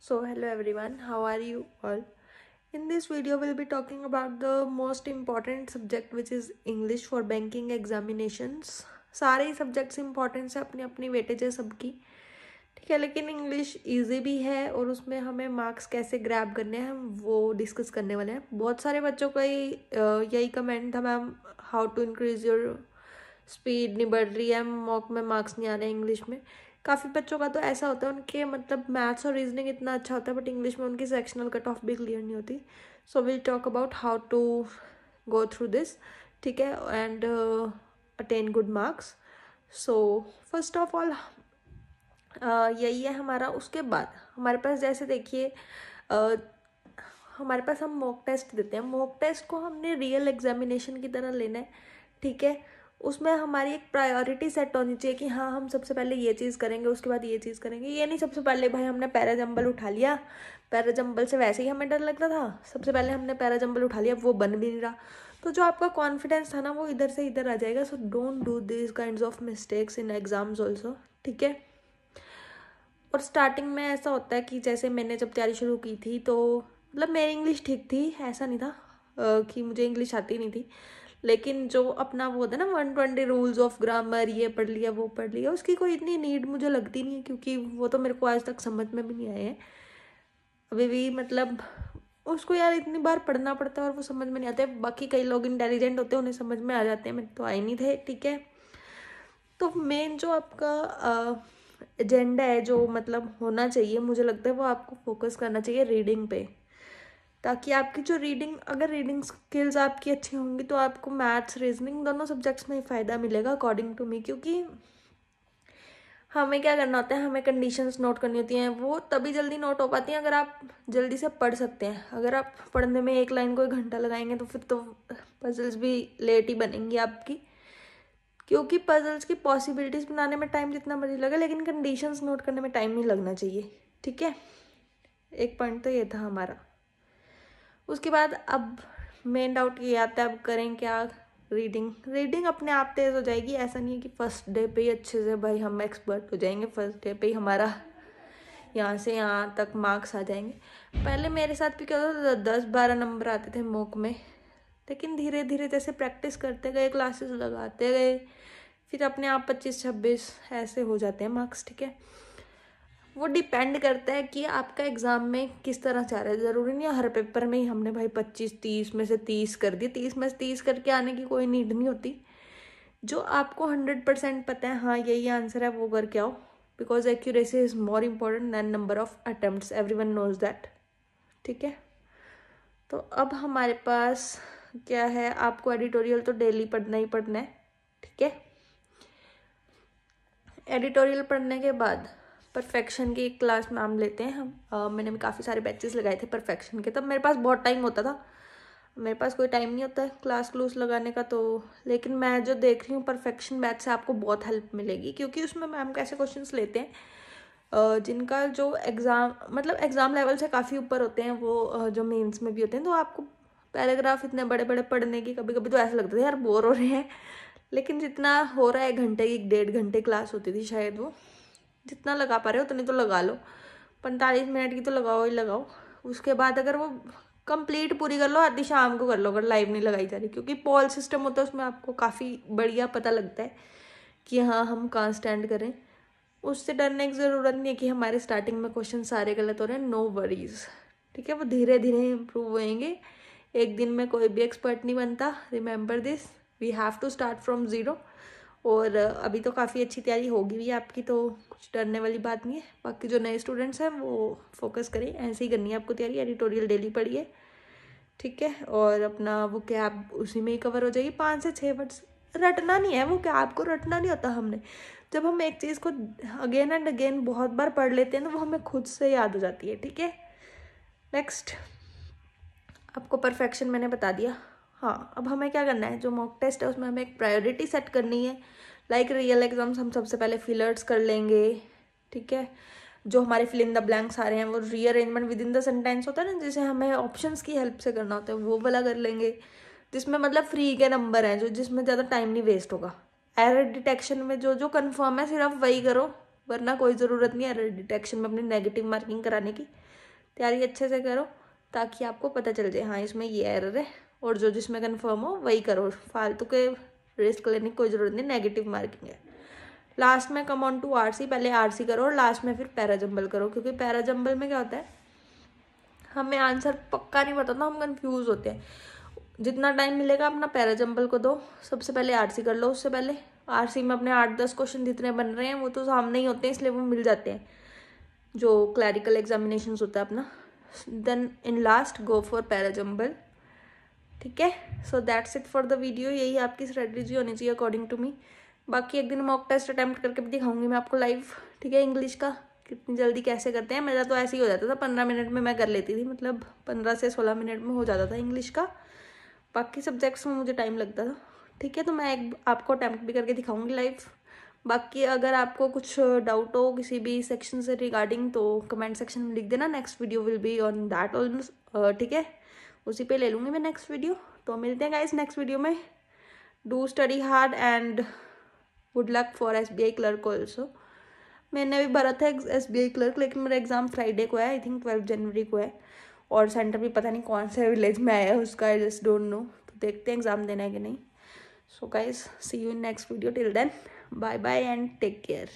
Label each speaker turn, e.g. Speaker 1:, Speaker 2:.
Speaker 1: So hello everyone, how are you all? In this video we'll be talking about the most important subject which is English for banking examinations. सारे ही subjects important है, अपनी अपनी weightage है सबकी, ठीक है। लेकिन इंग्लिश इजी भी है और उसमें हमें मार्क्स कैसे ग्रैब करने हैं हम वो डिस्कस करने वाले हैं। बहुत सारे बच्चों का यही कमेंट था, ma'am how to increase your speed नहीं बढ़ रही है, मॉक में मार्क्स नहीं आ रहे हैं इंग्लिश में। काफ़ी बच्चों का तो ऐसा होता है, उनके मतलब मैथ्स और रीजनिंग इतना अच्छा होता है बट इंग्लिश में उनकी सेक्शनल कट ऑफ भी क्लियर नहीं होती। So will talk about how to go through this, ठीक है, and attain good marks. So first of all यही है हमारा। उसके बाद हमारे पास जैसे देखिए हमारे पास हम मॉक टेस्ट देते हैं। मॉक टेस्ट को हमने रियल एग्जामिनेशन की तरह लेना है, ठीक है। उसमें हमारी एक प्रायोरिटी सेट होनी चाहिए कि हाँ हम सबसे पहले ये चीज़ करेंगे, उसके बाद ये चीज़ करेंगे। ये नहीं सबसे पहले भाई हमने पैराजंबल उठा लिया, पैराजंबल से वैसे ही हमें डर लगता था, सबसे पहले हमने पैराजंबल उठा लिया, वो बन भी नहीं रहा। तो जो आपका कॉन्फिडेंस था ना वो इधर से इधर आ जाएगा। So don't do this kinds of mistakes in exams also, ठीक है। और स्टार्टिंग में ऐसा होता है कि जैसे मैंने जब तैयारी शुरू की थी तो मतलब मेरी इंग्लिश ठीक थी, ऐसा नहीं था कि मुझे इंग्लिश आती नहीं थी। लेकिन जो अपना वो होता है ना 120 रूल्स ऑफ ग्रामर, ये पढ़ लिया वो पढ़ लिया, उसकी कोई इतनी नीड मुझे लगती नहीं है क्योंकि वो तो मेरे को आज तक समझ में भी नहीं आए हैं अभी भी। मतलब उसको यार इतनी बार पढ़ना पड़ता है और वो समझ में नहीं आते। बाकी कई लोग इंटेलिजेंट होते हैं, उन्हें समझ में आ जाते हैं, मेरे तो आए नहीं थे, ठीक है। तो मेन जो आपका एजेंडा है, जो मतलब होना चाहिए, मुझे लगता है वो आपको फोकस करना चाहिए रीडिंग पे, ताकि आपकी जो रीडिंग, अगर रीडिंग स्किल्स आपकी अच्छी होंगी तो आपको मैथ्स रीजनिंग दोनों सब्जेक्ट्स में ही फ़ायदा मिलेगा अकॉर्डिंग टू मी। क्योंकि हमें क्या करना होता है, हमें कंडीशंस नोट करनी होती हैं, वो तभी जल्दी नोट हो पाती हैं अगर आप जल्दी से पढ़ सकते हैं। अगर आप पढ़ने में एक लाइन को 1 घंटा लगाएंगे तो फिर तो पजल्स भी लेट ही बनेंगी आपकी, क्योंकि पजल्स की पॉसिबिलिटीज़ बनाने में टाइम जितना मर्जी लगे लेकिन कंडीशंस नोट करने में टाइम नहीं लगना चाहिए, ठीक है। एक पॉइंट तो ये था हमारा। उसके बाद अब मेन डाउट ये आता है, अब करें क्या। रीडिंग अपने आप तेज़ हो जाएगी। ऐसा नहीं है कि फर्स्ट डे पे ही अच्छे से भाई हम एक्सपर्ट हो जाएंगे, फर्स्ट डे पे ही हमारा यहाँ से यहाँ तक मार्क्स आ जाएंगे। पहले मेरे साथ भी क्या होता था, 10-12 नंबर आते थे मॉक में, लेकिन धीरे धीरे जैसे प्रैक्टिस करते गए, क्लासेस लगाते गए, फिर अपने आप 25-26 ऐसे हो जाते हैं मार्क्स, ठीक है। वो डिपेंड करता है कि आपका एग्ज़ाम में किस तरह जा रहा है। ज़रूरी नहीं है हर पेपर में ही हमने भाई 25-30 में से 30 कर दिए। 30 में से 30 करके आने की कोई नीड नहीं होती। जो आपको 100% पता है हाँ यही आंसर है वो करके आओ, because accuracy is more important than number of attempts, everyone knows that, ठीक है। तो अब हमारे पास क्या है, आपको एडिटोरियल तो डेली पढ़ना ही पढ़ना है, ठीक है। एडिटोरियल पढ़ने के बाद परफेक्शन की एक क्लास मैम लेते हैं हम। मैंने भी काफ़ी सारे बैचेस लगाए थे परफेक्शन के, तब मेरे पास बहुत टाइम होता था। मेरे पास कोई टाइम नहीं होता है क्लास क्लूस लगाने का, तो लेकिन मैं जो देख रही हूँ परफेक्शन बैच से आपको बहुत हेल्प मिलेगी, क्योंकि उसमें मैम कैसे क्वेश्चंस लेते हैं जिनका जो एग्ज़ाम मतलब एग्ज़ाम लेवल से काफ़ी ऊपर होते हैं, वो जो मेंस में भी होते हैं। तो आपको पैराग्राफ इतने बड़े बड़े पढ़ने की कभी कभी तो ऐसा लगता था यार बोर हो रहे हैं, लेकिन जितना हो रहा है 1 घंटे की 1.5 घंटे क्लास होती थी शायद, वो जितना लगा पा रहे हो उतनी तो लगा लो। 45 मिनट की तो लगाओ ही लगाओ। उसके बाद अगर वो कंप्लीट पूरी कर लो, आधी शाम को कर लो अगर लाइव नहीं लगाई जा रही, क्योंकि पॉल सिस्टम होता है उसमें आपको काफ़ी बढ़िया पता लगता है कि हाँ हम कहाँ स्टैंड करें। उससे डरने की ज़रूरत नहीं है कि हमारे स्टार्टिंग में क्वेश्चन सारे गलत हो रहे हैं, नो वरीज, ठीक है। वो धीरे धीरे इम्प्रूव होएंगे। एक दिन में कोई भी एक्सपर्ट नहीं बनता, remember this, we have to start from zero. और अभी तो काफ़ी अच्छी तैयारी होगी भी आपकी, तो कुछ डरने वाली बात नहीं है। बाकी जो नए स्टूडेंट्स हैं वो फोकस करें, ऐसे ही करनी है आपको तैयारी। एडिटोरियल डेली पढ़िए, ठीक है, और अपना वो क्या आप उसी में ही कवर हो जाएगी। 5 से 6 वर्ड्स रटना नहीं है, वो क्या आपको रटना नहीं होता। हमने जब हम एक चीज़ को अगेन एंड अगेन बहुत बार पढ़ लेते हैं तो वो हमें खुद से याद हो जाती है, ठीक है। नेक्स्ट, आपको परफेक्शन मैंने बता दिया। हाँ, अब हमें क्या करना है, जो मॉक टेस्ट है उसमें हमें एक प्रायोरिटी सेट करनी है। लाइक रियल एग्जाम्स हम सबसे पहले फिलर्स कर लेंगे, ठीक है। जो हमारे फिल इन द ब्लैंक्स आ रहे हैं वो rearrangement with in the sentence होता है ना, जिसे हमें ऑप्शंस की हेल्प से करना होता है, वो वाला कर लेंगे, जिसमें मतलब फ्री के नंबर हैं, जो जिसमें ज़्यादा टाइम नहीं वेस्ट होगा। एरर डिटेक्शन में जो जो कन्फर्म है सिर्फ वही करो, वरना कोई ज़रूरत नहीं है एरर डिटेक्शन में अपनी नेगेटिव मार्किंग कराने की। तैयारी अच्छे से करो ताकि आपको पता चल जाए हाँ इसमें ये एरर है, और जो जिसमें कन्फर्म हो वही करो, फालतू के रिस्क लेने की कोई ज़रूरत नहीं, नेगेटिव मार्किंग है। लास्ट में कम ऑन टू आरसी, पहले आरसी करो और लास्ट में फिर पैराजंबल करो, क्योंकि पैराजंबल में क्या होता है हमें आंसर पक्का नहीं पता था, हम कंफ्यूज होते हैं। जितना टाइम मिलेगा अपना पैराजंबल को दो, सबसे पहले आरसी कर लो। उससे पहले आरसी में अपने 8-10 क्वेश्चन जितने बन रहे हैं वो तो सामने ही होते हैं, इसलिए वो मिल जाते हैं जो क्लैरिकल एग्जामिनेशन होता है अपना। Then in last go for parajumble, ठीक है। So that's it for the video, यही आपकी स्ट्रेटजी होनी चाहिए अकॉर्डिंग टू मी। बाकी एक दिन मॉक टेस्ट अटेम्प्ट करके भी दिखाऊंगी मैं आपको लाइव, ठीक है, इंग्लिश का कितनी जल्दी कैसे करते हैं। मेरा तो ऐसे ही हो जाता था, 15 मिनट में मैं कर लेती थी, मतलब 15 से 16 मिनट में हो जाता था इंग्लिश का। बाकी सब्जेक्ट्स में मुझे टाइम लगता था, ठीक है। तो मैं एक आपको अटेम्प्ट भी करके दिखाऊंगी लाइव। बाकी अगर आपको कुछ डाउट हो किसी भी सेक्शन से रिगार्डिंग तो कमेंट सेक्शन में लिख देना, next video will be on that also, ठीक है, उसी पे ले लूँगी मैं नेक्स्ट वीडियो। तो मिलते हैं गाइस नेक्स्ट वीडियो में। Do study hard and good luck for SBI clerk also. मैंने भी भरा था SBI क्लर्क, लेकिन मेरा एग्ज़ाम फ्राइडे को है, आई थिंक 12 जनवरी को है, और सेंटर भी पता नहीं कौन से विलेज में आया है उसका, आई जस्ट डोंट नो। तो देखते हैं एग्ज़ाम देना है कि नहीं। So guys see you in next video, till then bye bye and take care.